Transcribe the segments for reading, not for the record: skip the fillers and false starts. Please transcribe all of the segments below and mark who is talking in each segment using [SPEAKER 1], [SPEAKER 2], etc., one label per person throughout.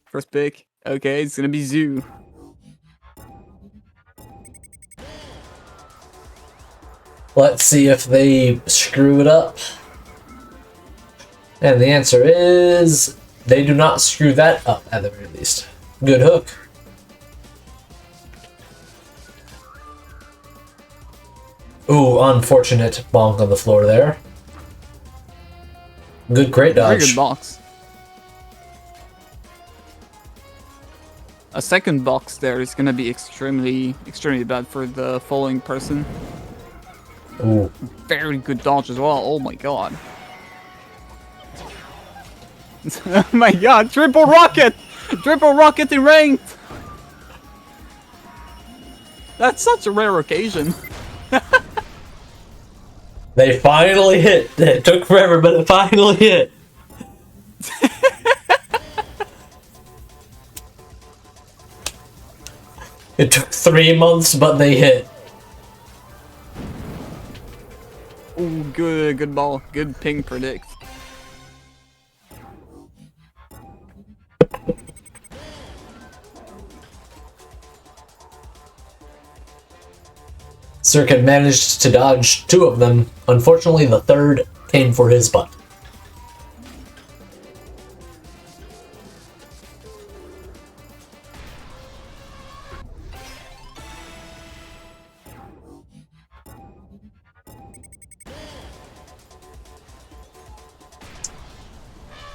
[SPEAKER 1] First pick. Okay, it's gonna be Zoo.
[SPEAKER 2] Let's see if they screw it up. And the answer is they do not screw that up at the very least. Good hook. Ooh, unfortunate bonk on the floor there. Good crate dodge.
[SPEAKER 1] Very good box. A second box there is gonna be extremely bad for the following person.
[SPEAKER 2] Ooh.
[SPEAKER 1] Very good dodge as well. Oh my god. Oh my god, triple rocket! Triple rocket in ranked! That's such a rare occasion.
[SPEAKER 2] They finally hit. It took forever, but it finally hit. It took 3 months, but they hit.
[SPEAKER 1] Ooh, good ball. Good ping predict.
[SPEAKER 2] Serk had managed to dodge 2 of them. Unfortunately, the third came for his butt.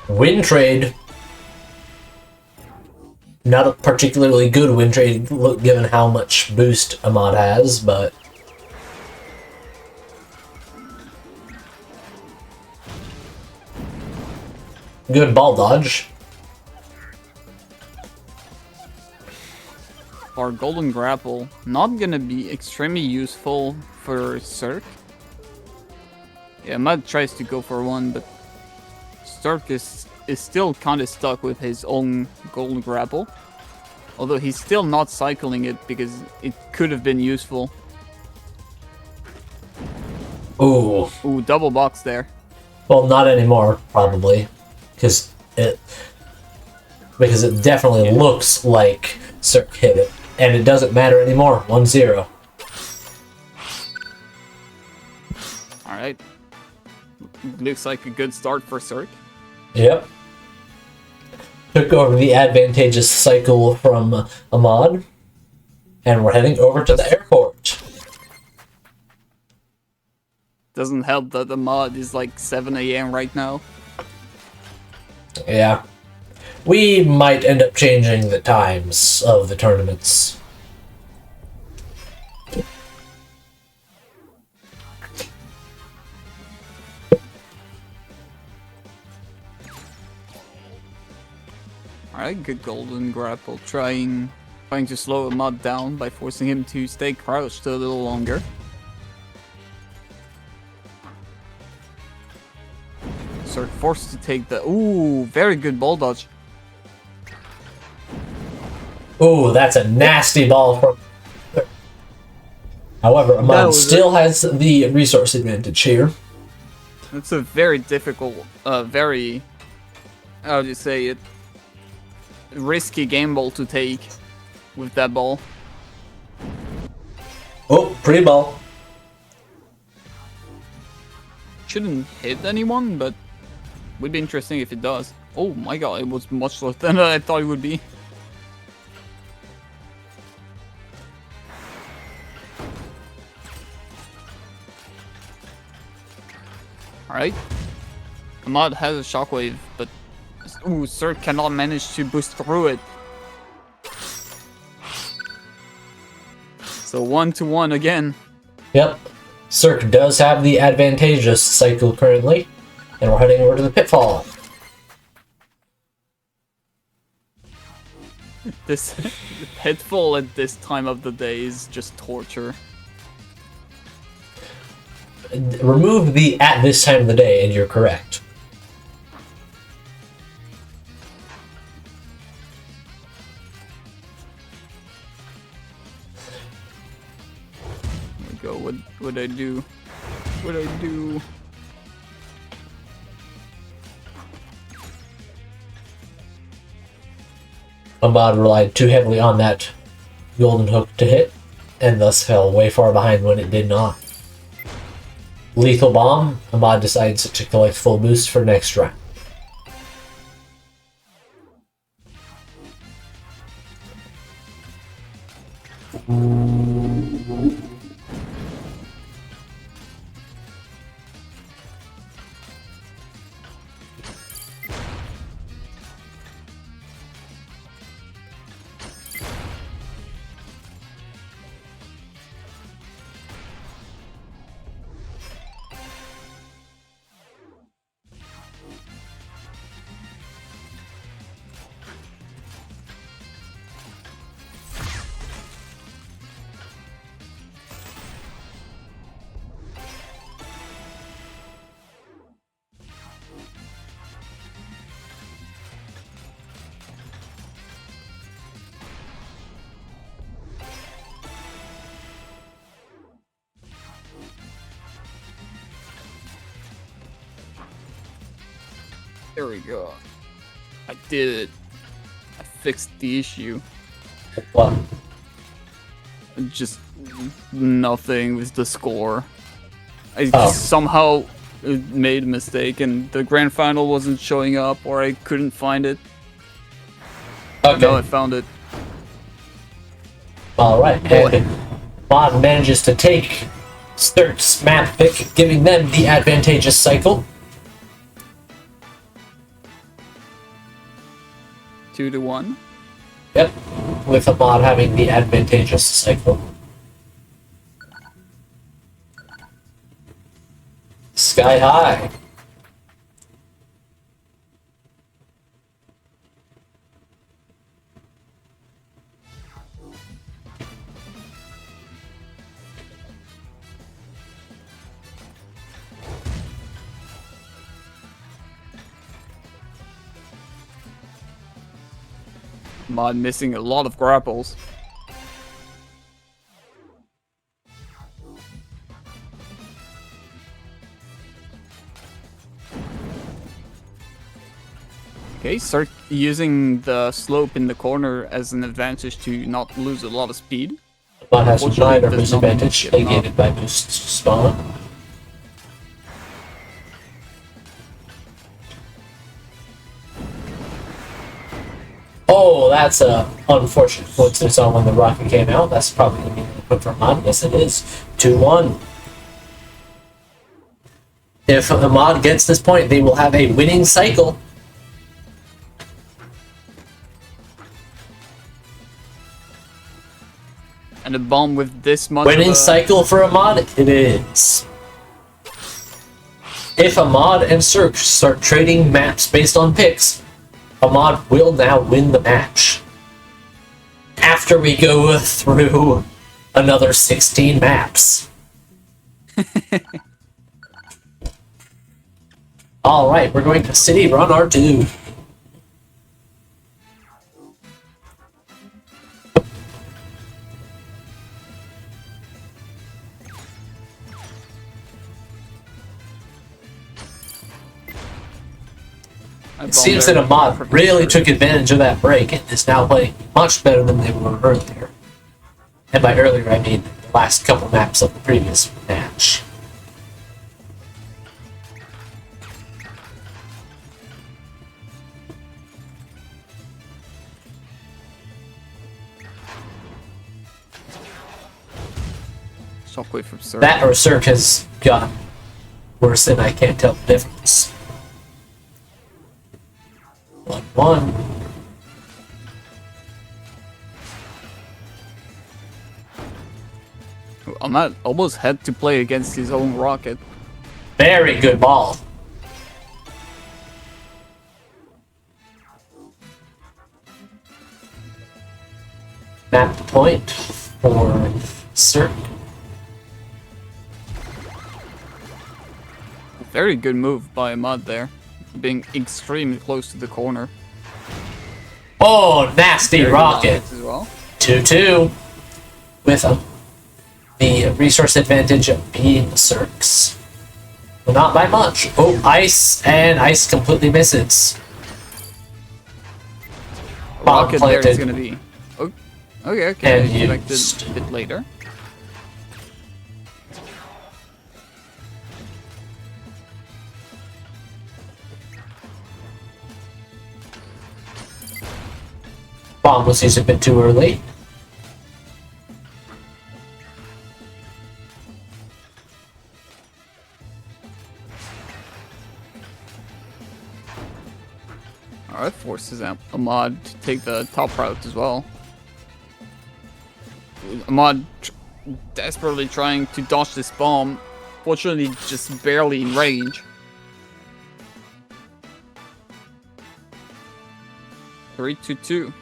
[SPEAKER 2] Win trade. Not a particularly good win trade given how much boost Ahmad has, but good ball dodge.
[SPEAKER 1] Our golden grapple, not gonna be extremely useful for Serk. Yeah, Ahmad tries to go for one, but Serk is still kinda stuck with his own golden grapple. Although he's still not cycling it because it could have been useful.
[SPEAKER 2] Ooh.
[SPEAKER 1] Ooh, double box there.
[SPEAKER 2] Well, not anymore, probably. Because it definitely looks like Serk hit it. And it doesn't matter anymore. 1-0.
[SPEAKER 1] Alright. Looks like a good start for Serk.
[SPEAKER 2] Yep. Took over the advantageous cycle from Ahmad. And we're heading over to the airport.
[SPEAKER 1] Doesn't help that the mod is like 7 AM right now.
[SPEAKER 2] Yeah. We might end up changing the times of the tournaments.
[SPEAKER 1] Alright, good golden grapple. Trying to slow Ahmad down by forcing him to stay crouched a little longer. Serk forced to take the... Ooh, very good ball dodge.
[SPEAKER 2] Ooh, that's a nasty ball from... However, Ahmad still has the resource advantage here.
[SPEAKER 1] It's a very difficult, very... How do you say it? Risky game ball to take with that ball.
[SPEAKER 2] Oh, pretty ball.
[SPEAKER 1] Shouldn't hit anyone, but would be interesting if it does. Oh my god, it was much less than I thought it would be. Alright. Ahmad has a shockwave, but ooh, Serk cannot manage to boost through it. So 1-1 again.
[SPEAKER 2] Yep. Serk does have the advantageous cycle currently. And we're heading over to the pitfall.
[SPEAKER 1] This pitfall at this time of the day is just torture.
[SPEAKER 2] Remove the at this time of the day and you're correct.
[SPEAKER 1] There we go. What'd I do? What'd I do?
[SPEAKER 2] Ahmad relied too heavily on that golden hook to hit, and thus fell way far behind when it did not. Lethal Bomb, Ahmad decides to collect full boost for next round.
[SPEAKER 1] There we go. I did it. I fixed the issue.
[SPEAKER 2] What?
[SPEAKER 1] Just nothing with the score. I just somehow made a mistake and the grand final wasn't showing up, or I couldn't find it.
[SPEAKER 2] Okay.
[SPEAKER 1] No, I found it.
[SPEAKER 2] Alright, and Ahmad manages to take Serk's map pick, giving them the advantageous cycle.
[SPEAKER 1] 2-1.
[SPEAKER 2] Yep, with Ahmad having the advantageous cycle. Sky high.
[SPEAKER 1] Mod missing a lot of grapples. Okay, start using the slope in the corner as an advantage to not lose a lot of speed.
[SPEAKER 2] Ahmad has a
[SPEAKER 1] Unfortunately,
[SPEAKER 2] minor
[SPEAKER 1] does
[SPEAKER 2] boost
[SPEAKER 1] not
[SPEAKER 2] advantage
[SPEAKER 1] get
[SPEAKER 2] negated by boost spawn. Oh, that's a unfortunate coincidence on when the rocket came out. That's probably going to be a quick for Ahmad. Yes, it is. 2-1. If Ahmad gets this point, they will have a winning cycle.
[SPEAKER 1] And a bomb with this much
[SPEAKER 2] Winning cycle for Ahmad, it is. If Ahmad and Serk start trading maps based on picks, Ahmad will now win the match. After we go through another 16 maps. Alright, we're going to City Run R2. It seems that Ahmad really took advantage of that break and is now playing much better than they were earlier. And by earlier, I mean the last couple maps of the previous match.
[SPEAKER 1] Shockwave from Serk.
[SPEAKER 2] That or Serk has gotten worse than I can't tell the difference. 1-1.
[SPEAKER 1] Ahmad almost had to play against his own rocket.
[SPEAKER 2] Very good ball. Map point for Serk.
[SPEAKER 1] Very good move by Ahmad there, being extremely close to the corner.
[SPEAKER 2] Oh, nasty rocket.
[SPEAKER 1] As well.
[SPEAKER 2] 2-2 with the resource advantage of being Serk's. But not by much. Oh, ice, and ice completely misses.
[SPEAKER 1] rocket there is
[SPEAKER 2] planted.
[SPEAKER 1] gonna be. Oh, okay.
[SPEAKER 2] And
[SPEAKER 1] I expected
[SPEAKER 2] used.
[SPEAKER 1] a bit later.
[SPEAKER 2] Bomb was used a bit too early.
[SPEAKER 1] Alright, forces Ahmad to take the top route as well. Ahmad desperately trying to dodge this bomb. Fortunately, just barely in range. 3, 2, 2.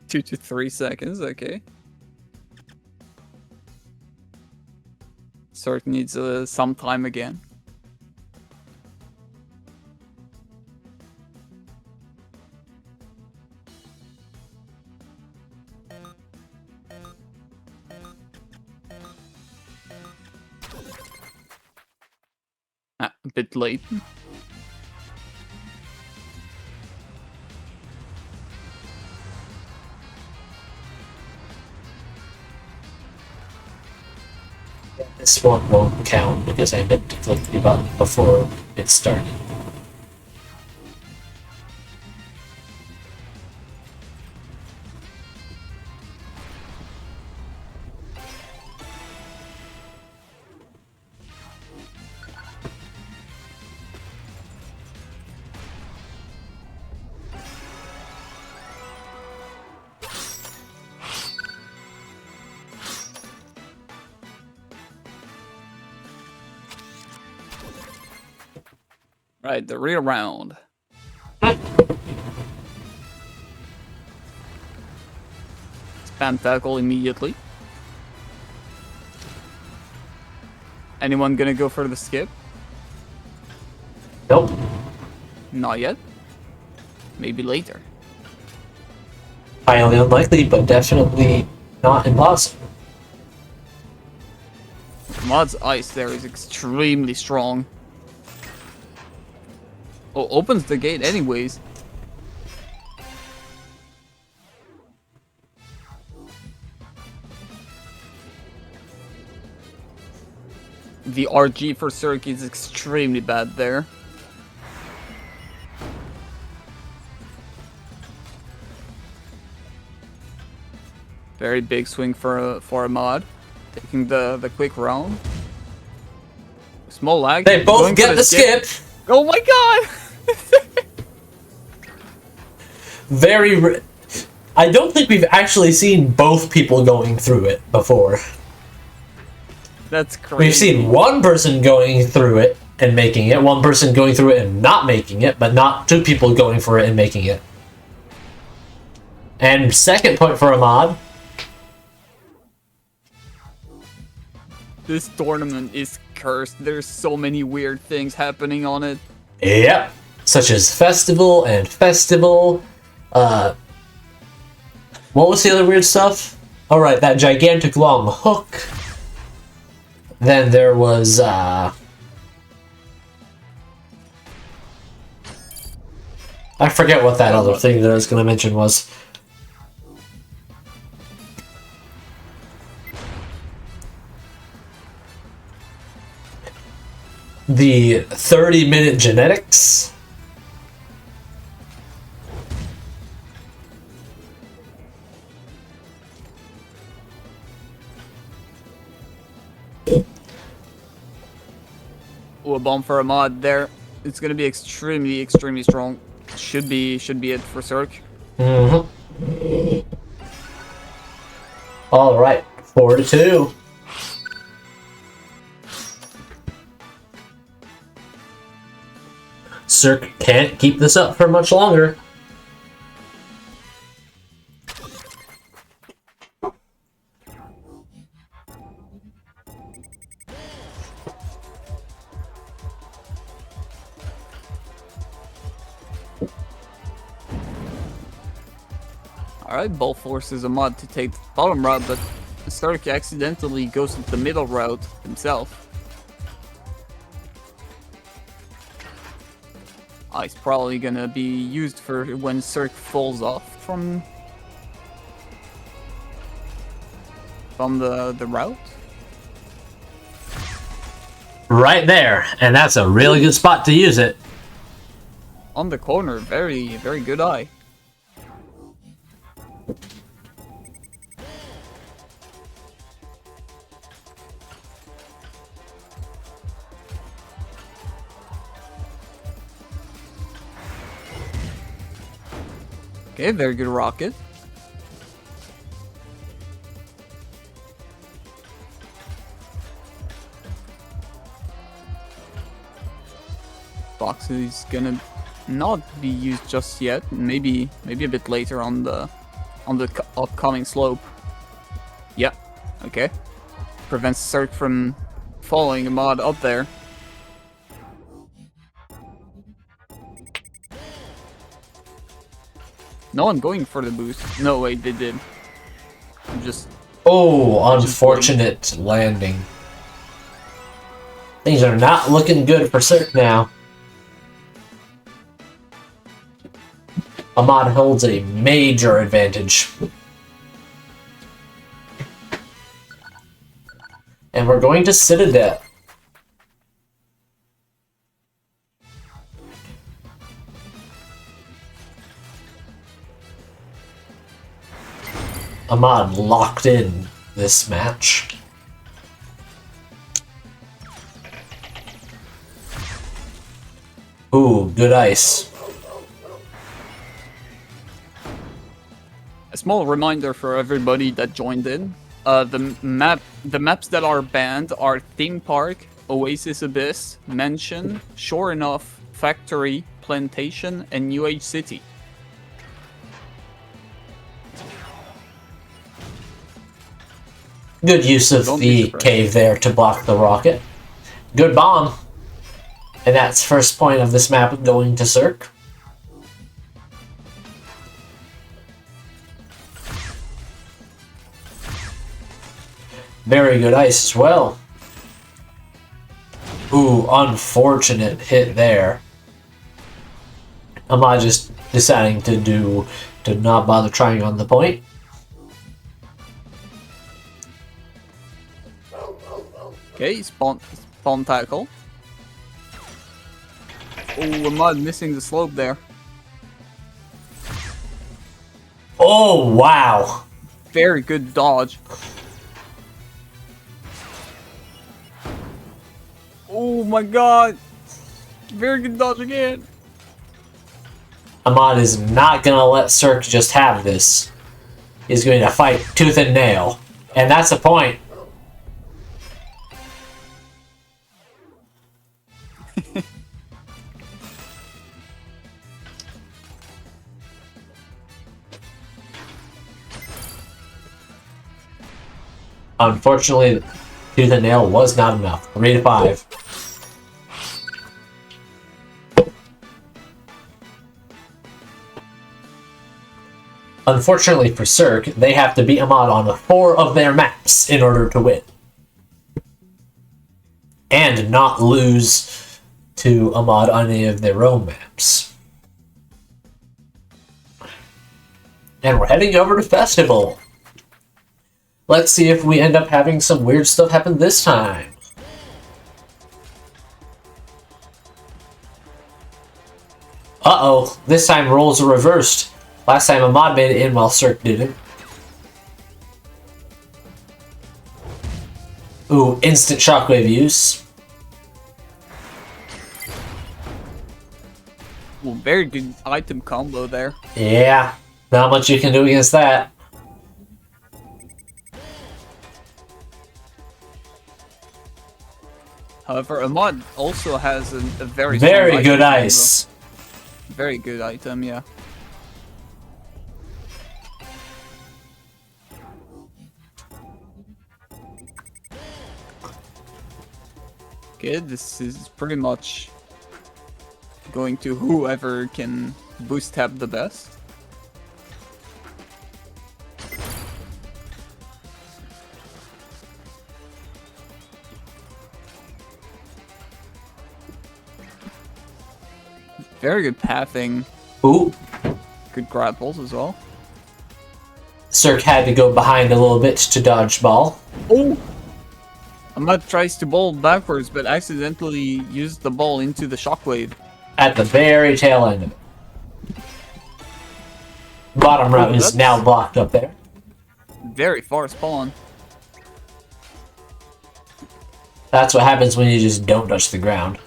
[SPEAKER 1] Two to 3 seconds, okay. Serk needs some time again. A bit late.
[SPEAKER 2] This one won't count because I meant to click the button before it started.
[SPEAKER 1] Right, the rear round. Spam tackle immediately. Anyone gonna go for the skip?
[SPEAKER 2] Nope.
[SPEAKER 1] Not yet. Maybe later.
[SPEAKER 2] Highly unlikely, but definitely not impossible.
[SPEAKER 1] Mod's ice there is extremely strong. Oh, opens the gate anyways. The RG for Serk is extremely bad there. Very big swing for Ahmad. Taking the quick round. Small lag.
[SPEAKER 2] They both
[SPEAKER 1] Going for
[SPEAKER 2] get the skip.
[SPEAKER 1] Oh my god!
[SPEAKER 2] I don't think we've actually seen both people going through it before.
[SPEAKER 1] That's crazy.
[SPEAKER 2] We've seen one person going through it and making it, one person going through it and not making it, but not two people going for it and making it. And second point for Ahmad.
[SPEAKER 1] This tournament is cursed. There's so many weird things happening on it.
[SPEAKER 2] Yep. Such as Festival and Festival. What was the other weird stuff? Alright, that gigantic long hook. Then there was, I forget what that other thing that I was going to mention was. The 30-minute genetics.
[SPEAKER 1] Ooh, a bomb for Ahmad there. It's gonna be extremely strong. Should be it for Serk.
[SPEAKER 2] All right, 4-2. Serk can't keep this up for much longer.
[SPEAKER 1] Alright, Ball forces Ahmad to take the bottom route, but Serk accidentally goes to the middle route himself. Oh, he's probably gonna be used for when Serk falls off from the route.
[SPEAKER 2] Right there, and that's a really good spot to use it.
[SPEAKER 1] On the corner, very, very good eye. Okay, very good rocket. Box is gonna not be used just yet. Maybe a bit later on the upcoming slope. Yeah. Okay. Prevents Serk from following Ahmad up there. No one going for the boost. No, wait, they did. Just...
[SPEAKER 2] Oh, unfortunate landing. Things are not looking good for Serk now. Ahmad holds a major advantage. And we're going to Citadel. Ahmad locked in this match. Ooh, good ice.
[SPEAKER 1] A small reminder for everybody that joined in. The maps that are banned are Theme Park, Oasis Abyss, Mansion, Sure Enough, Factory, Plantation, and New Age City.
[SPEAKER 2] Good use of the cave there to block the rocket. Good bomb. And that's first point of this map going to Serk. Very good ice as well. Ooh, unfortunate hit there. Ahmad just deciding to not bother trying on the point.
[SPEAKER 1] Okay, spawn tackle. Oh, Ahmad missing the slope there.
[SPEAKER 2] Oh, wow.
[SPEAKER 1] Very good dodge. Oh my god. Very good dodge again.
[SPEAKER 2] Ahmad is not going to let Serk just have this. He's going to fight tooth and nail. And that's a point. Unfortunately, tooth and nail was not enough. 3 to 5. Unfortunately for Serk, they have to beat Ahmad on 4 of their maps in order to win. And not lose to Ahmad on any of their own maps. And we're heading over to Festival. Let's see if we end up having some weird stuff happen this time. Uh-oh, this time roles are reversed. Last time Ahmad made it in while Serk didn't. Ooh, instant shockwave use.
[SPEAKER 1] Well, very good item combo there.
[SPEAKER 2] Yeah, not much you can do against that.
[SPEAKER 1] However, Ahmad also has a very
[SPEAKER 2] good ice.
[SPEAKER 1] Very good item, yeah. Okay, this is pretty much going to whoever can boost tap the best. Very good pathing.
[SPEAKER 2] Ooh.
[SPEAKER 1] Good grapples as well.
[SPEAKER 2] Serk had to go behind a little bit to dodge ball.
[SPEAKER 1] Oh! Ahmad tries to bowl backwards, but accidentally used the ball into the shockwave.
[SPEAKER 2] At the very tail end of it. Bottom row is now blocked up there.
[SPEAKER 1] Very far spawn.
[SPEAKER 2] That's what happens when you just don't touch the ground.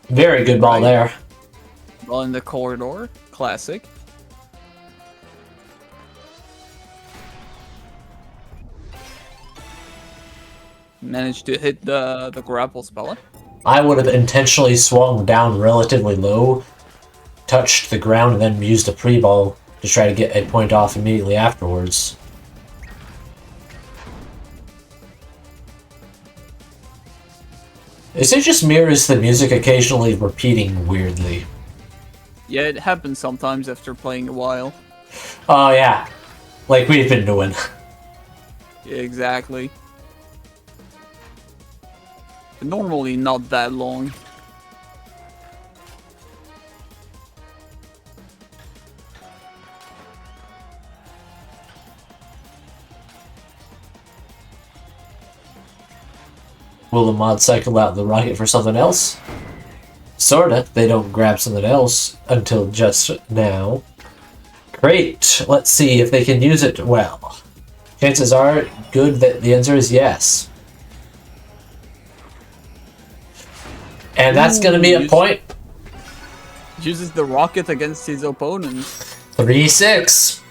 [SPEAKER 2] Very good ball there.
[SPEAKER 1] Ball in the corridor. Classic. Managed to hit the grapple spell.
[SPEAKER 2] I would have intentionally swung down relatively low, touched the ground, and then used a pre-ball to try to get a point off immediately afterwards. Is it just me, or is the music occasionally repeating weirdly?
[SPEAKER 1] Yeah, it happens sometimes after playing a while.
[SPEAKER 2] Oh yeah, like we've been doing.
[SPEAKER 1] Yeah, exactly. But normally not that long.
[SPEAKER 2] Will the mod cycle out the rocket for something else? Sorta. They don't grab something else until just now. Great. Let's see if they can use it well. Chances are good that the answer is yes. And that's going to be a point.
[SPEAKER 1] Uses the rocket against his opponent.
[SPEAKER 2] 3-6.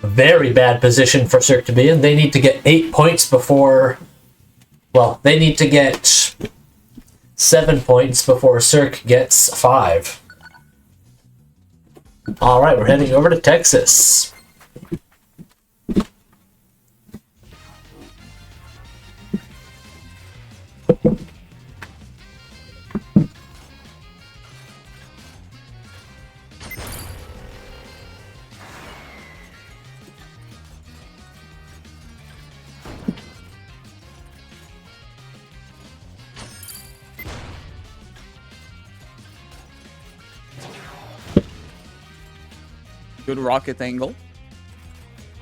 [SPEAKER 2] Very bad position for Serk to be in. They need to get 8 points before... Well, they need to get 7 points before Serk gets 5. Alright, we're heading over to Texas.
[SPEAKER 1] Good rocket angle.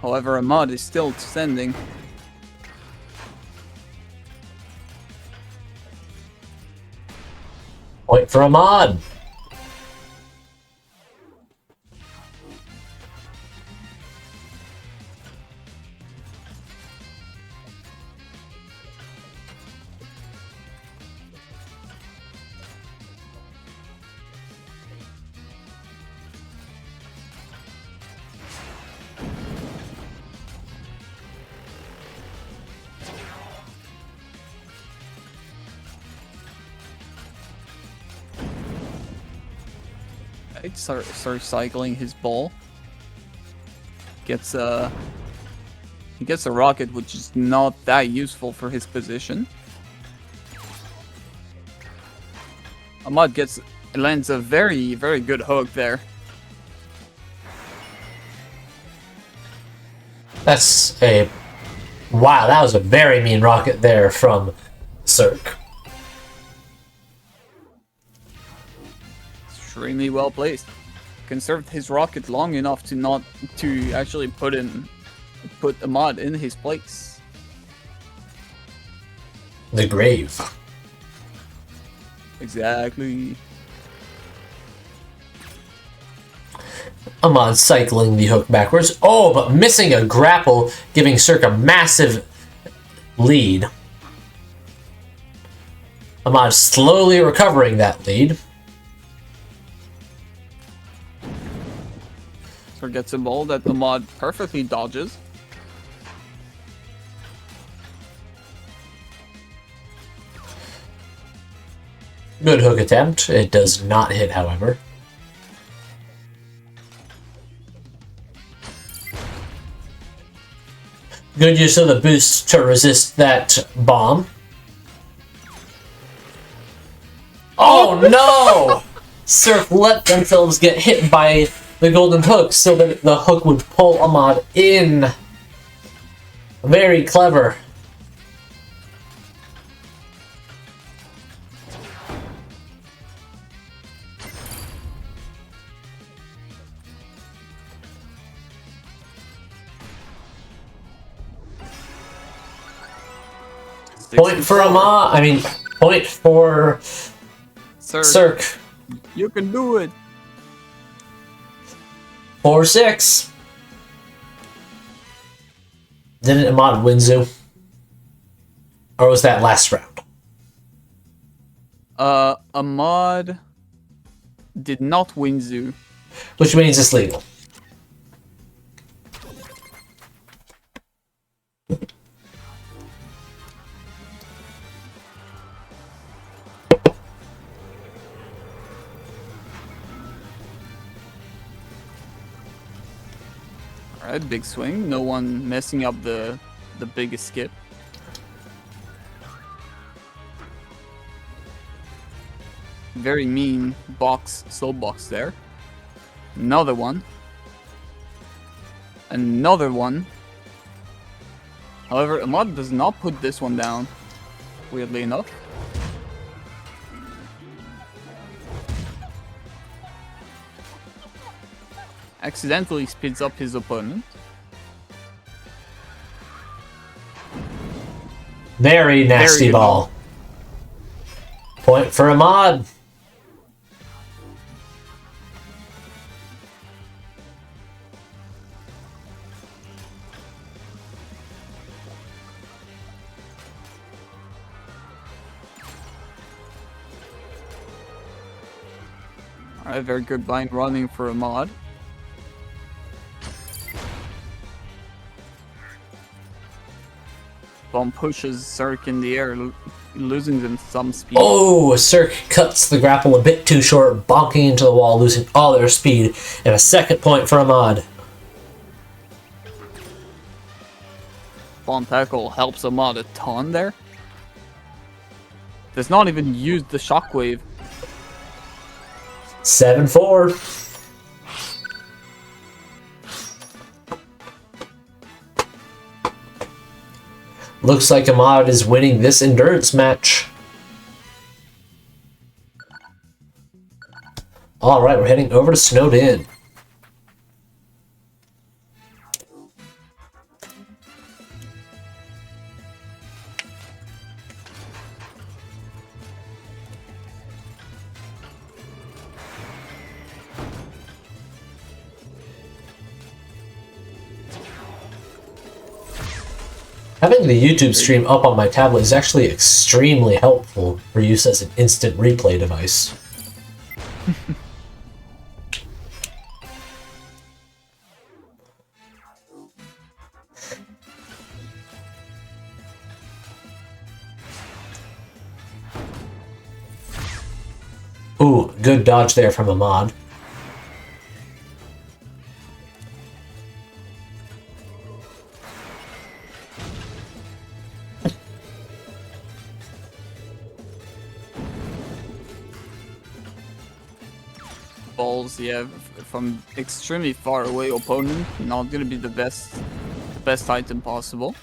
[SPEAKER 1] However, Ahmad is still standing.
[SPEAKER 2] Point for Ahmad.
[SPEAKER 1] Right, start cycling his ball. Gets he gets a rocket, which is not that useful for his position. Ahmad lands a very, very good hook there.
[SPEAKER 2] That's a... Wow, that was a very mean rocket there from Serk.
[SPEAKER 1] Extremely well placed. Conserved his rocket long enough to actually put Ahmad in his place.
[SPEAKER 2] The grave.
[SPEAKER 1] Exactly.
[SPEAKER 2] Ahmad cycling the hook backwards. Oh, but missing a grapple, giving Serk a massive lead. Ahmad slowly recovering that lead.
[SPEAKER 1] So gets a ball that Ahmad perfectly dodges.
[SPEAKER 2] Good hook attempt. It does not hit, however. Good use of the boost to resist that bomb. Oh no! Serk let themselves get hit by the golden hook so that the hook would pull Ahmad in. Very clever. Point for Ahmad. I mean, point for Serk.
[SPEAKER 1] You can do it.
[SPEAKER 2] 4-6. Didn't Ahmad win Zoo? Or was that last round?
[SPEAKER 1] Ahmad did not win Zoo.
[SPEAKER 2] Which means it's legal.
[SPEAKER 1] Alright, big swing. No one messing up the biggest skip. Very mean box, slow box there. Another one. Another one. However, Ahmad does not put this one down, weirdly enough. Accidentally speeds up his opponent.
[SPEAKER 2] Very nasty ball. Point for Ahmad.
[SPEAKER 1] Alright, very good blind running for Ahmad. Bomb pushes Serk in the air, losing them some speed.
[SPEAKER 2] Oh, Serk cuts the grapple a bit too short, bonking into the wall, losing all their speed, and a second point for Ahmad.
[SPEAKER 1] Bomb tackle helps Ahmad a ton there. Does not even use the shockwave.
[SPEAKER 2] 7-4. Looks like Ahmad is winning this endurance match. Alright, we're heading over to Snowed In. Having the YouTube stream up on my tablet is actually extremely helpful for use as an instant replay device. Ooh, good dodge there from Ahmad.
[SPEAKER 1] Balls, yeah, from extremely far away opponent, not gonna be the best item possible.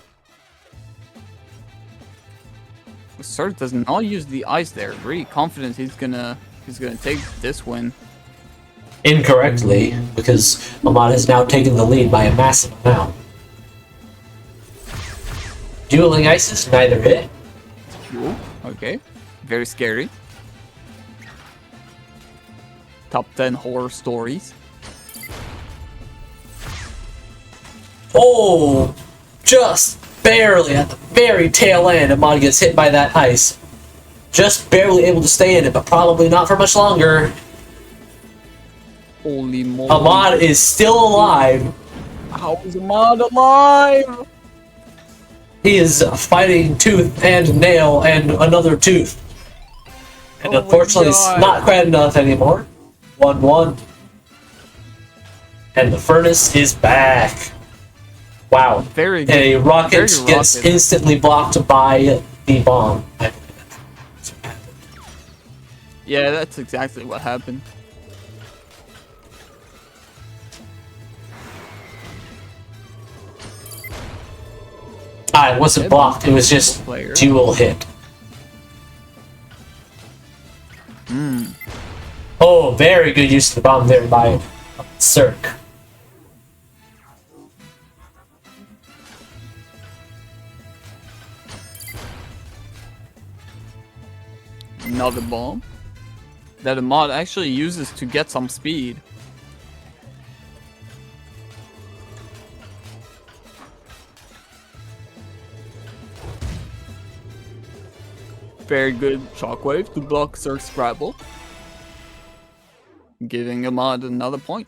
[SPEAKER 1] Serk does not use the ice there. Really confident he's gonna take this win.
[SPEAKER 2] Incorrectly, because Ahmad has now taken the lead by a massive amount. Dueling ices, neither hit.
[SPEAKER 1] Ooh, okay, very scary. Top 10 horror stories.
[SPEAKER 2] Oh, just barely at the very tail end, Ahmad gets hit by that ice. Just barely able to stay in it, but probably not for much longer.
[SPEAKER 1] Holy moly.
[SPEAKER 2] Ahmad is still alive.
[SPEAKER 1] How is Ahmad alive?
[SPEAKER 2] He is fighting tooth and nail and another tooth. And
[SPEAKER 1] Oh
[SPEAKER 2] unfortunately, it's
[SPEAKER 1] my God.
[SPEAKER 2] not quite enough anymore. 1-1. And the furnace is back. Wow.
[SPEAKER 1] Very good.
[SPEAKER 2] A rocket
[SPEAKER 1] Very
[SPEAKER 2] gets
[SPEAKER 1] rocket.
[SPEAKER 2] instantly blocked by the bomb.
[SPEAKER 1] Yeah, that's exactly what happened.
[SPEAKER 2] Ah, it wasn't blocked, it was just
[SPEAKER 1] Player.
[SPEAKER 2] dual hit.
[SPEAKER 1] Hmm.
[SPEAKER 2] Oh, very good use of the bomb there by Serk.
[SPEAKER 1] Another bomb that Ahmad actually uses to get some speed. Very good shockwave to block Serk's grapple, giving Ahmad another point.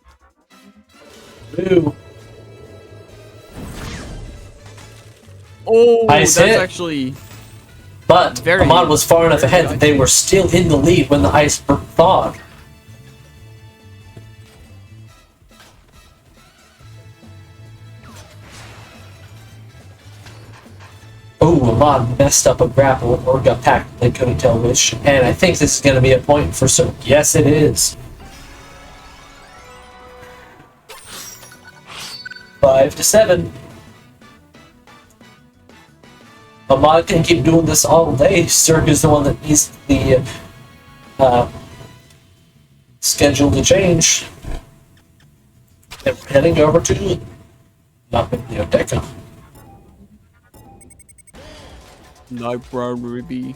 [SPEAKER 2] Ooh.
[SPEAKER 1] Oh,
[SPEAKER 2] Nice
[SPEAKER 1] that's
[SPEAKER 2] hit.
[SPEAKER 1] actually...
[SPEAKER 2] But
[SPEAKER 1] Very-
[SPEAKER 2] Ahmad was far enough
[SPEAKER 1] very
[SPEAKER 2] ahead
[SPEAKER 1] nice.
[SPEAKER 2] that they were still in the lead when the ice thawed. Oh, Ahmad messed up a grapple or got packed, they couldn't tell which. And I think this is going to be a point for Serk. Yes, it is. 5-7. Ahmad can keep doing this all day. Serk is the one that needs the schedule to change. And we're heading over to Biblioteca.
[SPEAKER 1] Library.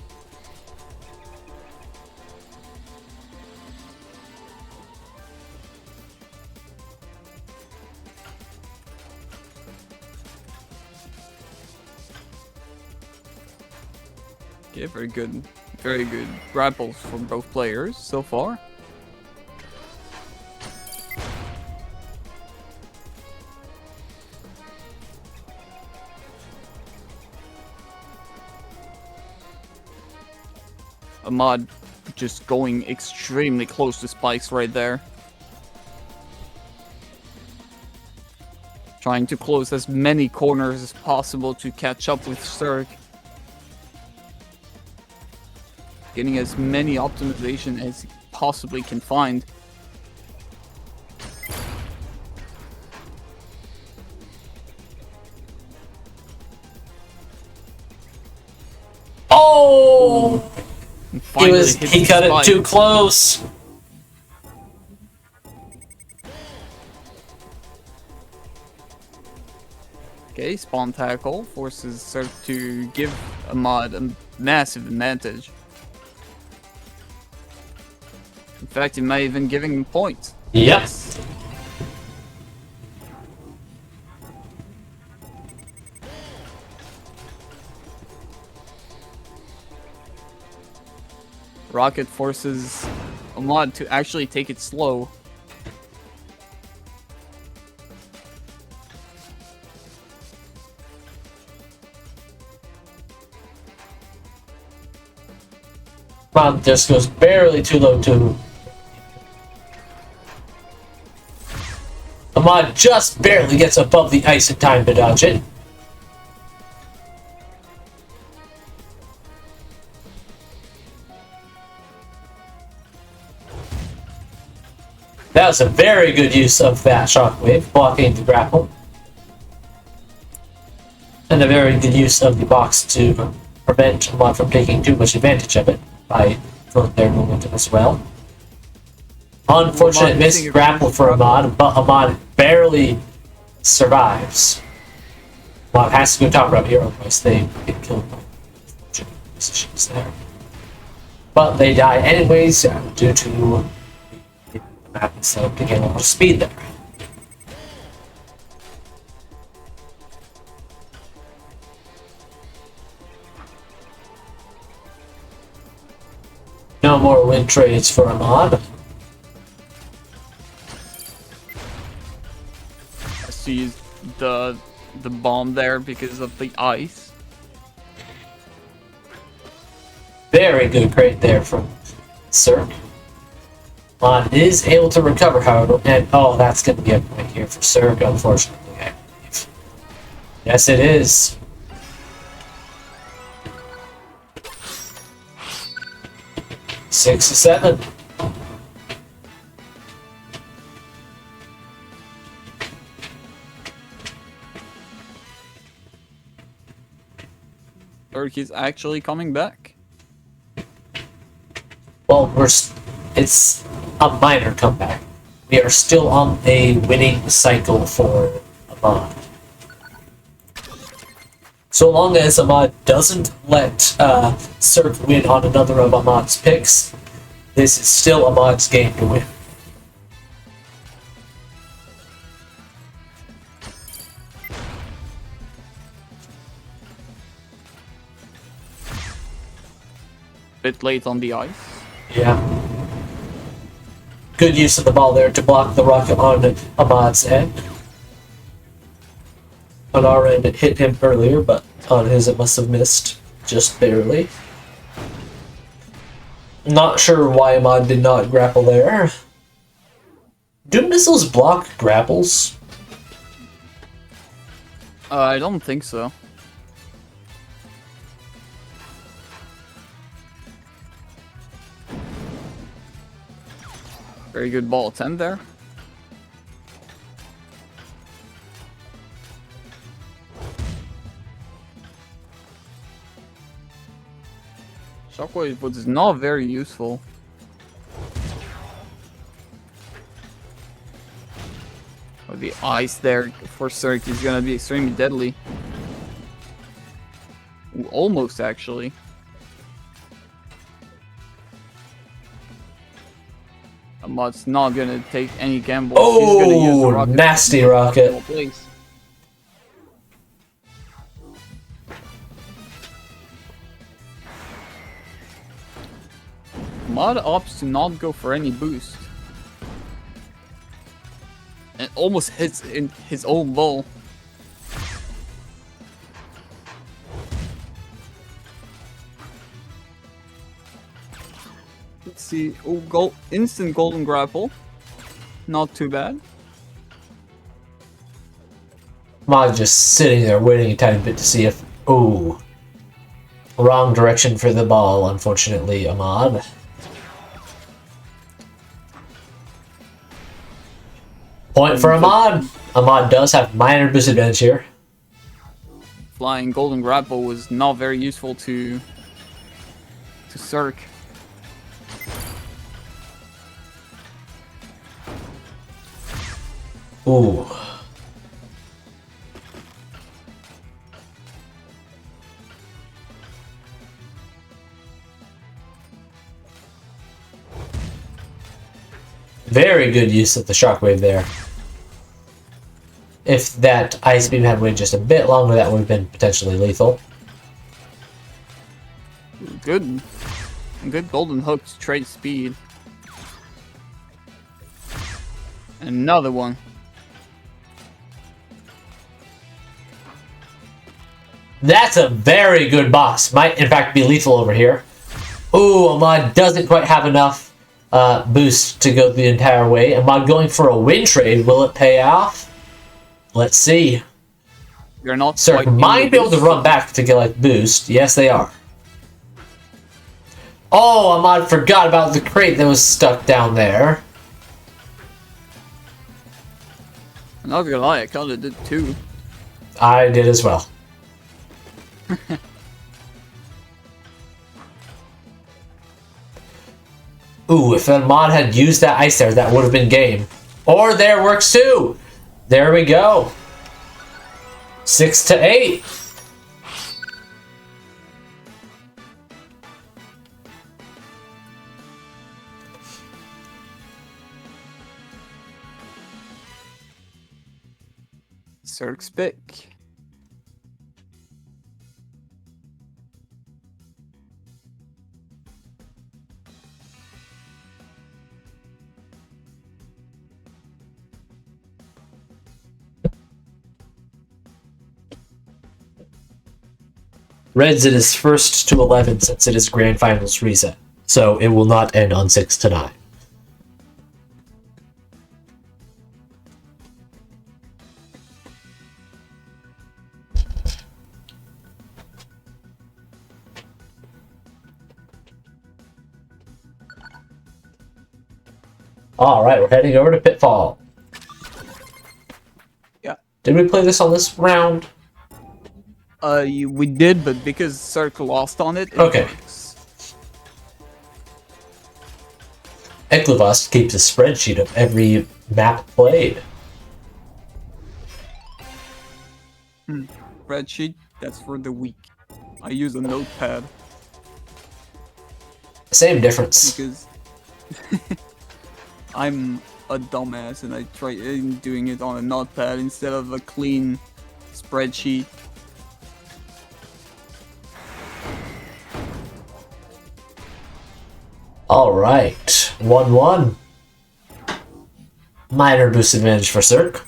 [SPEAKER 1] Okay, very good grapples from both players so far. Ahmad just going extremely close to spikes right there. Trying to close as many corners as possible to catch up with Serk. Getting as many optimization as he possibly can find.
[SPEAKER 2] Oh!
[SPEAKER 1] And finally hits
[SPEAKER 2] He
[SPEAKER 1] the
[SPEAKER 2] cut it
[SPEAKER 1] spike.
[SPEAKER 2] too close.
[SPEAKER 1] Okay, spawn tackle forces Serk to give Ahmad a massive advantage. In fact, he may even giving him points.
[SPEAKER 2] Yes.
[SPEAKER 1] Rocket forces Ahmad to actually take it slow.
[SPEAKER 2] Ahmad just goes barely too low too. Ahmad just barely gets above the ice in time to dodge it. That was a very good use of that shockwave, blocking the grapple. And a very good use of the box to prevent Ahmad from taking too much advantage of it by throwing their momentum as well. Unfortunate missed grapple for Ahmad, but Ahmad barely survives. Ahmad has to go top route here, otherwise they get killed by positions there. But they die anyways due to the map itself to gain a lot of speed there. No more win trades for Ahmad.
[SPEAKER 1] Has to use the bomb there because of the ice.
[SPEAKER 2] Very good crate there from Serk. Ahmad is able to recover, however, and oh, that's going to be a point here for Serk, unfortunately, I believe. Yes, it is. 6-7.
[SPEAKER 1] Serk is actually coming back.
[SPEAKER 2] Well, it's a minor comeback. We are still on a winning cycle for Ahmad. So long as Ahmad doesn't let Serk win on another of Ahmad's picks, this is still Ahmad's game to win.
[SPEAKER 1] Bit late on the ice.
[SPEAKER 2] Yeah. Good use of the ball there to block the rocket on Ahmad's end. On our end, it hit him earlier, but on his it must have missed just barely. Not sure why Ahmad did not grapple there. Do missiles block grapples?
[SPEAKER 1] I don't think so. Very good ball attempt there. Shockwave was not very useful. Oh, the ice there for Serk is gonna be extremely deadly. Ooh, almost actually. Ahmad's not gonna take any gambles. He's gonna use the
[SPEAKER 2] Oh,
[SPEAKER 1] rocket.
[SPEAKER 2] nasty rocket.
[SPEAKER 1] Place. Ahmad opts to not go for any boost. And almost hits in his own ball. Let's see. Oh, instant golden grapple. Not too bad.
[SPEAKER 2] Ahmad just sitting there waiting a tiny bit to see if... Ooh. Wrong direction for the ball, unfortunately, Ahmad. Point for Ahmad. Ahmad does have minor disadvantage here.
[SPEAKER 1] Flying golden grapple was not very useful to Serk.
[SPEAKER 2] Ooh. Very good use of the shockwave there. If that ice beam had waited just a bit longer, that would have been potentially lethal.
[SPEAKER 1] Good golden hook to trade speed. Another one.
[SPEAKER 2] That's a very good box. Might, in fact, be lethal over here. Ooh, Ahmad doesn't quite have enough boost to go the entire way. Ahmad going for a win trade. Will it pay off? Let's see.
[SPEAKER 1] You're not
[SPEAKER 2] Serk
[SPEAKER 1] quite
[SPEAKER 2] might be able to run back to get like boost. Yes, they are. Oh, Ahmad forgot about the crate that was stuck down there.
[SPEAKER 1] I'm not gonna lie, I kinda did too.
[SPEAKER 2] I did as well. Ooh, if Ahmad had used that ice there, that would have been game. Or there works too. There we go. 6-8.
[SPEAKER 1] Serk's pick.
[SPEAKER 2] Reds it is first to 11 since it is grand finals reset. So it will not end on 6-9. Alright, we're heading over to Pitfall.
[SPEAKER 1] Yeah.
[SPEAKER 2] Did we play this on this round?
[SPEAKER 1] We did, but because Serk lost on it,
[SPEAKER 2] Okay.
[SPEAKER 1] works.
[SPEAKER 2] Eklivast keeps a spreadsheet of every map played.
[SPEAKER 1] Spreadsheet, that's for the weak. I use a notepad
[SPEAKER 2] Same difference.
[SPEAKER 1] because I'm a dumbass and I try doing it on a notepad instead of a clean spreadsheet.
[SPEAKER 2] Alright, 1-1. Minor boost advantage for Serk.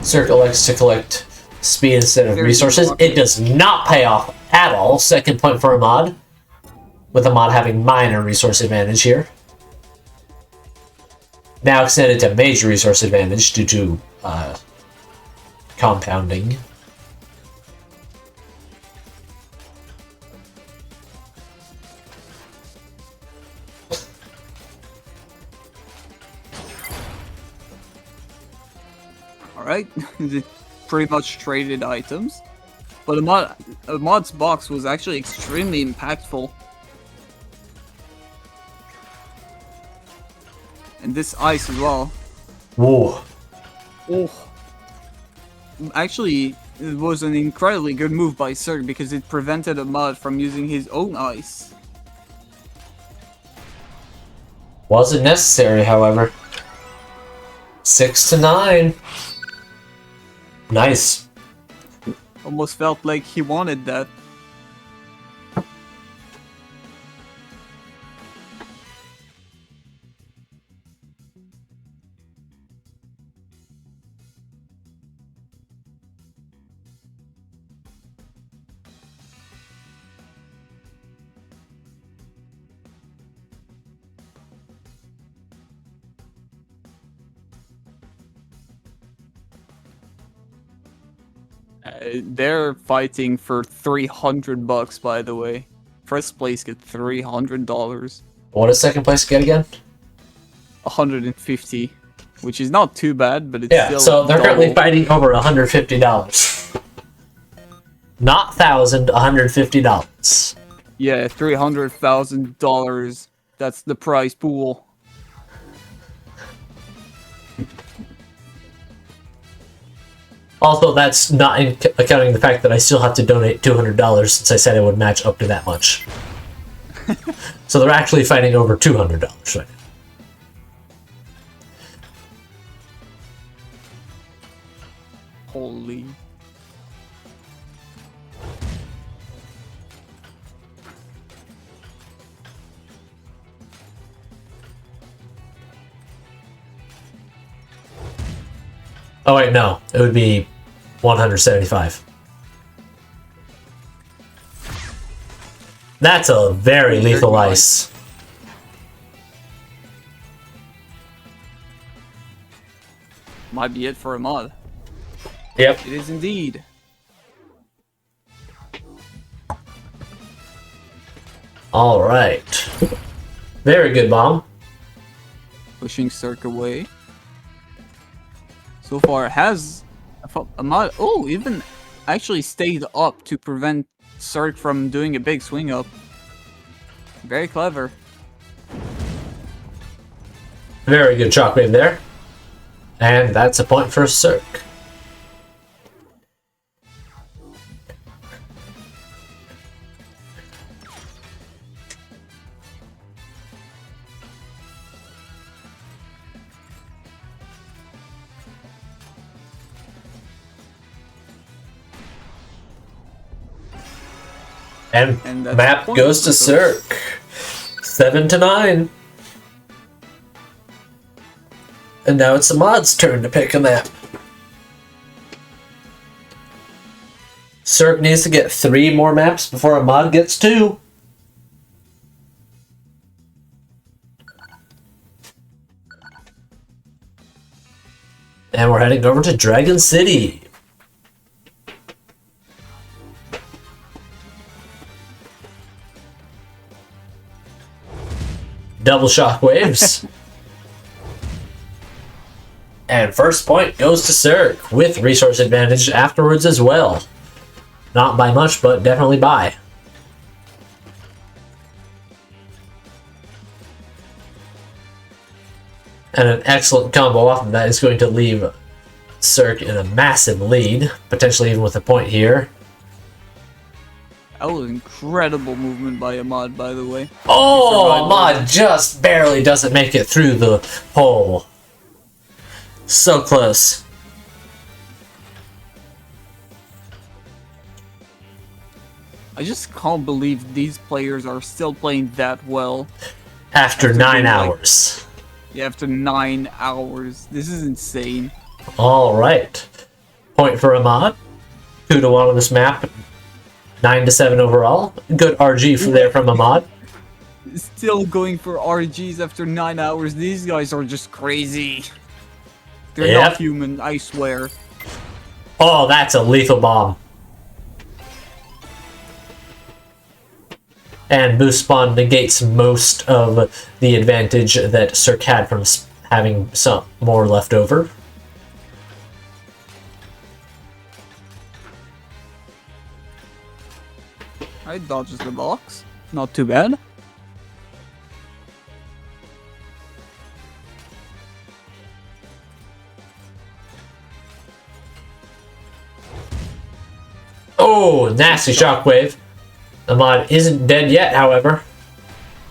[SPEAKER 2] Serk elects to collect speed instead of
[SPEAKER 1] Very
[SPEAKER 2] resources.
[SPEAKER 1] lucky.
[SPEAKER 2] It does not pay off at all. Second point for Ahmad, with Ahmad having minor resource advantage here. Now extended to major resource advantage due to compounding.
[SPEAKER 1] Alright, they pretty much traded items. But Ahmad's box was actually extremely impactful. And this ice as well.
[SPEAKER 2] Whoa.
[SPEAKER 1] Oh. Actually, it was an incredibly good move by Serk because it prevented Ahmad from using his own ice.
[SPEAKER 2] Wasn't necessary, however. 6-9. Nice.
[SPEAKER 1] Almost felt like he wanted that. They're fighting for $300, by the way. First place get $300.
[SPEAKER 2] What does second place get again?
[SPEAKER 1] 150, which is not too bad, but it's
[SPEAKER 2] Yeah,
[SPEAKER 1] still
[SPEAKER 2] so they're currently
[SPEAKER 1] double.
[SPEAKER 2] fighting over $150. Not $1,000, $150.
[SPEAKER 1] Yeah, $300,000. That's the prize pool.
[SPEAKER 2] Also, that's not accounting the fact that I still have to donate $200 since I said I would match up to that much. So they're actually fighting over $200 right now.
[SPEAKER 1] Holy.
[SPEAKER 2] Oh wait, no. It would be 175. That's a very lethal
[SPEAKER 1] Very
[SPEAKER 2] ice.
[SPEAKER 1] Might be it for Ahmad.
[SPEAKER 2] Yep.
[SPEAKER 1] It is indeed.
[SPEAKER 2] Alright. Very good bomb.
[SPEAKER 1] Pushing Serk away. So far has Ahmad even actually stayed up to prevent Serk from doing a big swing up. Very clever.
[SPEAKER 2] Very good shockwave there. And that's a point for Serk. And
[SPEAKER 1] that's
[SPEAKER 2] map
[SPEAKER 1] the point
[SPEAKER 2] goes to
[SPEAKER 1] for Serk.
[SPEAKER 2] Serk. 7-9. And now it's Ahmad's turn to pick a map. Serk needs to get 3 more maps before Ahmad gets 2. And we're heading over to Dragon City. double shockwaves. And first point goes to Serk with resource advantage afterwards as well. Not by much, but definitely by. And an excellent combo off of that is going to leave Serk in a massive lead, potentially even with a point here.
[SPEAKER 1] That was incredible movement by Ahmad, by the way.
[SPEAKER 2] Oh, Ahmad just barely doesn't make it through the hole. So close.
[SPEAKER 1] I just can't believe these players are still playing that well.
[SPEAKER 2] After 9 hours.
[SPEAKER 1] Yeah, after 9 hours. This is insane.
[SPEAKER 2] Alright. Point for Ahmad. 2-1 on this map. 9-7 overall. Good RG from there from Ahmad.
[SPEAKER 1] Still going for RGs after 9 hours. These guys are just crazy. They're not human, I swear.
[SPEAKER 2] Oh, that's a lethal bomb. And boost spawn negates most of the advantage that Serk had from having some more left over.
[SPEAKER 1] I dodges the box. Not too bad.
[SPEAKER 2] Oh, nasty shockwave. Ahmad isn't dead yet, however.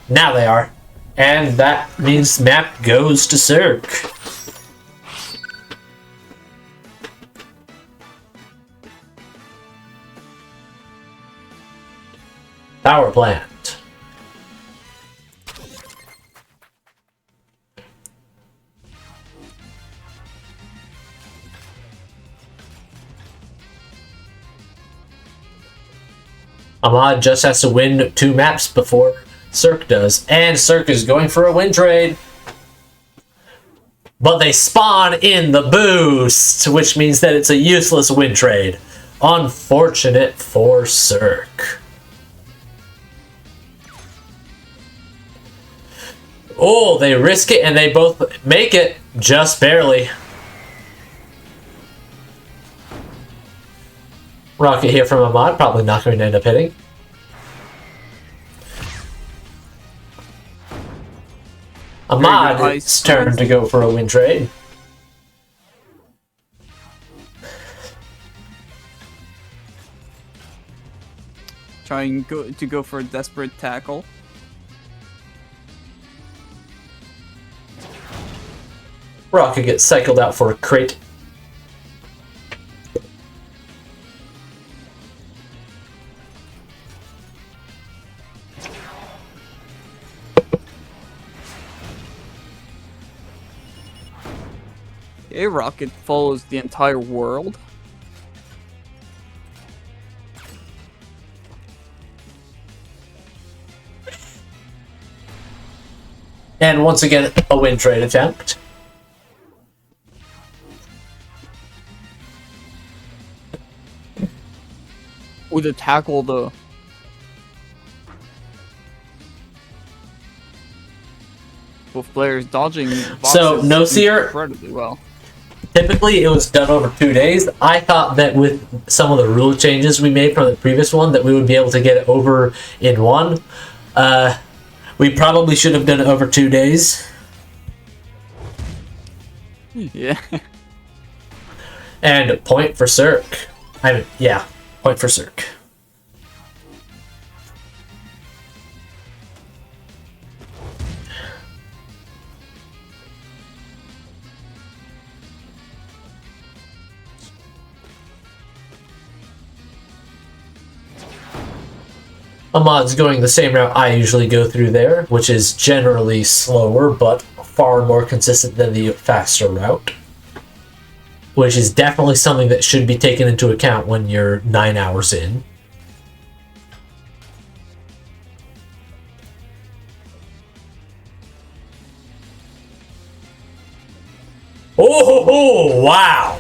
[SPEAKER 2] Now they are. And that means map goes to Serk. Power plant. Ahmad just has to win 2 maps before Serk does. And Serk is going for a win trade. But they spawn in the boost, which means that it's a useless win trade. Unfortunate for Serk. Oh, they risk it and they both make it, just barely. Rocket here from Ahmad, probably not going to end up hitting. Ahmad's turn to go for a win trade.
[SPEAKER 1] Trying to go for a desperate tackle.
[SPEAKER 2] Rocket gets cycled out for a crate.
[SPEAKER 1] A rocket follows the entire world.
[SPEAKER 2] And once again, a win trade attempt.
[SPEAKER 1] With a tackle, though. Both players dodging boxes
[SPEAKER 2] So, no seer.
[SPEAKER 1] incredibly well.
[SPEAKER 2] Typically, it was done over 2 days. I thought that with some of the rule changes we made from the previous one, that we would be able to get it over in 1. We probably should have done it over 2 days.
[SPEAKER 1] Yeah.
[SPEAKER 2] And point for Serk. Yeah, point for Serk. Ahmad's going the same route I usually go through there, which is generally slower, but far more consistent than the faster route. Which is definitely something that should be taken into account when you're 9 hours in. Oh, wow!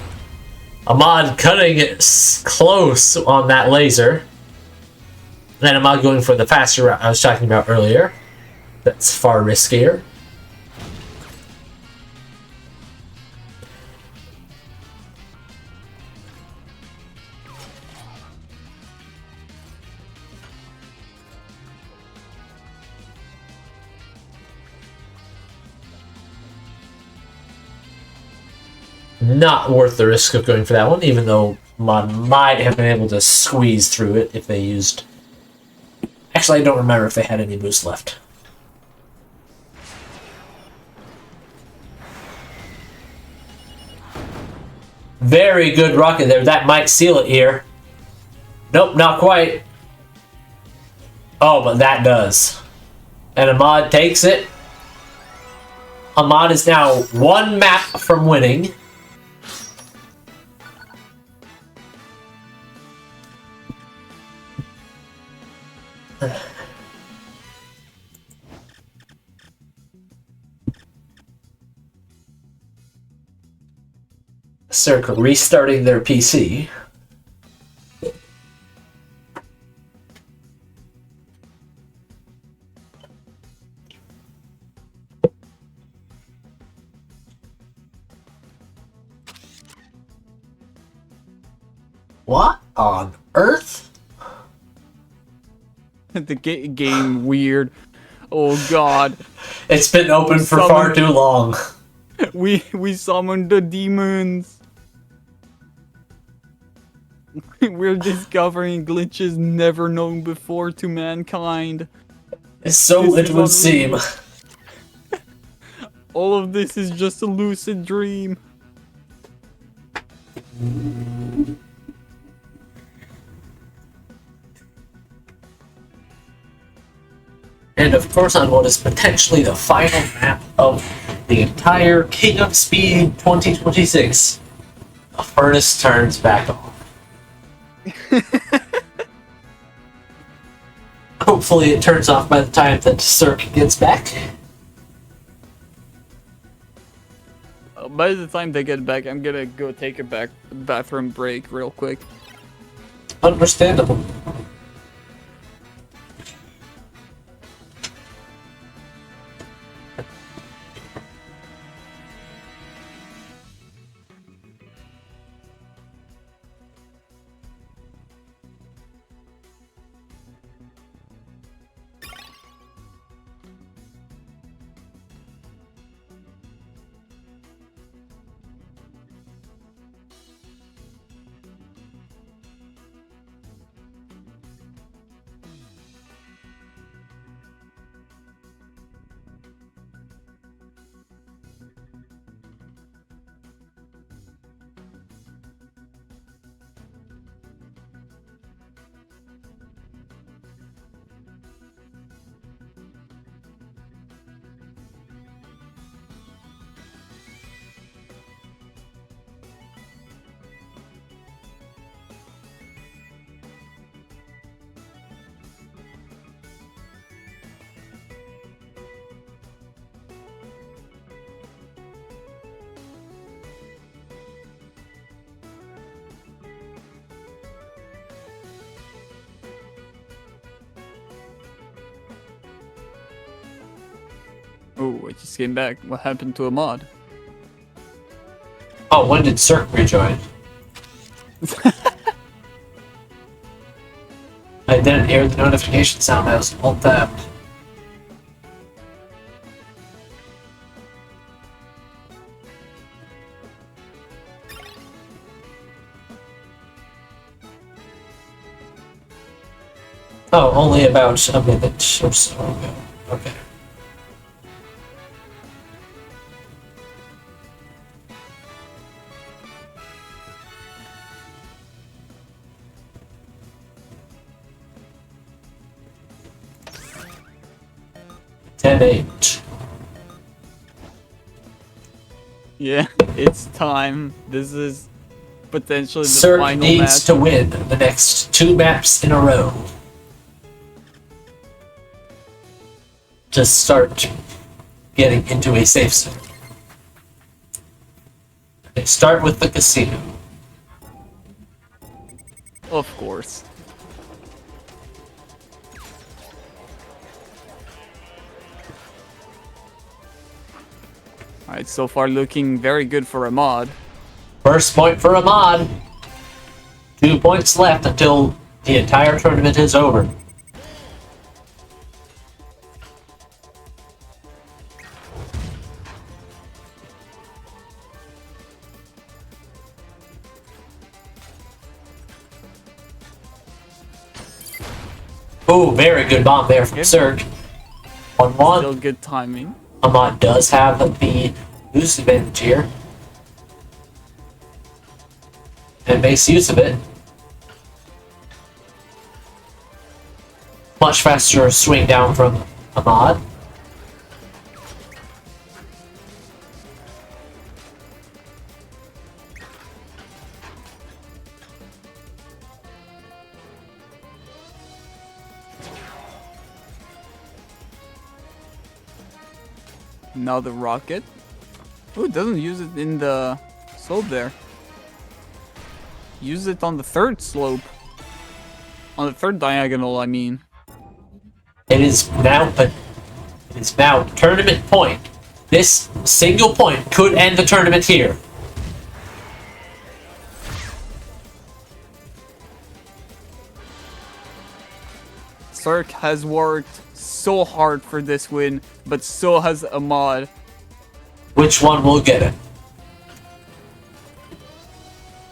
[SPEAKER 2] Ahmad cutting it close on that laser. Then Ahmad going for the faster route I was talking about earlier. That's far riskier. Not worth the risk of going for that one, even though Mod might have been able to squeeze through it if they used... Actually, I don't remember if they had any boost left. Very good rocket there. That might seal it here. Nope, not quite. Oh, but that does. And Ahmad takes it. Ahmad is now one map from winning. Serk restarting their PC. What on earth?
[SPEAKER 1] The game weird. Oh god.
[SPEAKER 2] It's been open for far too long.
[SPEAKER 1] We summoned the demons. We're discovering glitches never known before to mankind.
[SPEAKER 2] So it would seem.
[SPEAKER 1] All of this is just a lucid dream.
[SPEAKER 2] And of course on what is potentially the final map of the entire King of Speed 2026, the furnace turns back on. Hopefully it turns off by the time that Serk gets back.
[SPEAKER 1] By the time they get back, I'm gonna go take a bathroom break real quick.
[SPEAKER 2] Understandable.
[SPEAKER 1] Oh, I just came back. What happened to Ahmad?
[SPEAKER 2] Oh, when did Serk rejoin? I didn't hear the notification sound. I was alt tabbed. Oh, only about a minute or so ago. Okay. Eight.
[SPEAKER 1] Yeah, it's time. This is potentially the
[SPEAKER 2] Serk
[SPEAKER 1] final
[SPEAKER 2] needs
[SPEAKER 1] match.
[SPEAKER 2] to win the next 2 maps in a row to start getting into a safe zone. They start with the casino.
[SPEAKER 1] Of course. Alright, so far looking very good for Ahmad.
[SPEAKER 2] First point for Ahmad. 2 points left until the entire tournament is over. Oh, very good bomb there from Serk. On one,
[SPEAKER 1] Still good timing.
[SPEAKER 2] Ahmad does have the boost advantage here. And makes use of it. Much faster swing down from Ahmad.
[SPEAKER 1] Now the rocket. Ooh, doesn't use it in the slope there. Use it on the third slope. On the third diagonal, I mean.
[SPEAKER 2] It is now tournament point. This single point could end the tournament here.
[SPEAKER 1] Serk has worked so hard for this win, but so has Ahmad.
[SPEAKER 2] Which one will get it?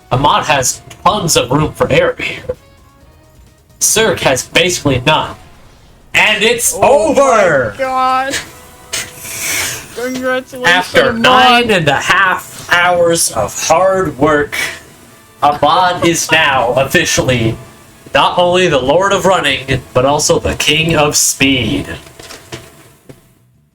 [SPEAKER 2] Ahmad has tons of room for error here. Serk has basically none. And it's over!
[SPEAKER 1] God! Congratulations,
[SPEAKER 2] After
[SPEAKER 1] Ahmad.
[SPEAKER 2] 9.5 hours of hard work, Ahmad is now officially not only the Lord of Running, but also the King of Speed.